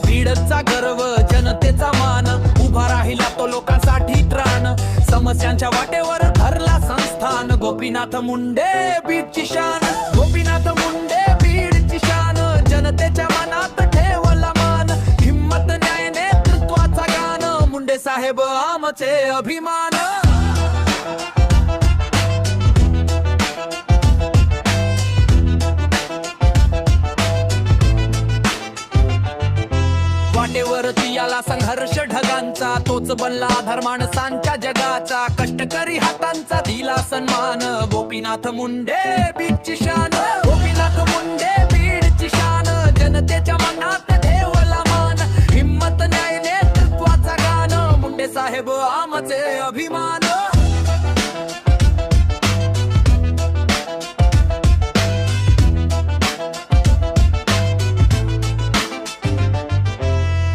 बीडचा गर्व जनतेचा मान, उभा राहिला तो लोकांसाठी त्राण, समस्यांच्या वाटेवर धरला संस्थान. गोपीनाथ मुंडे बीडची शान, गोपीनाथ मुंडे बीडची शान, जनतेच्या मनात ठेवला मान, हिम्मत न्याय नेतृत्वाचा गान, मुंडे साहेब आमचे अभिमान. वाटेवरती आला संघर्ष ढगांचा, तोच बनला आधार माणसांच्या जगाचा, कष्टकरी हातांचा दिला सन्मान. गोपीनाथ मुंडे बीडची शान, गोपीनाथ मुंडे बीडची शान, जनतेच्या मनात ठेवला मान, हिम्मत न्याय नेतृत्वाचा गान, मुंडे साहेब आमचे अभिमान.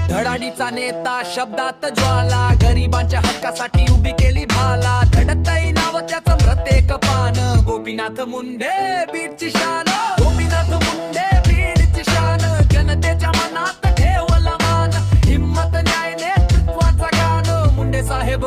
धडाडीचा नेता शब्दात ज्वाला, गरिबांच्या हक्कासाठी उभी केली भाला, धडकताई नाव त्याचं प्रत्येक पान. गोपीनाथ मुंडे बीडची शान, गोपीनाथ मुंडे बीडची शान, जनतेच्या मनात ठेवला मान, हिम्मत न्याय नेतृत्वाचा गान, मुंडे साहेब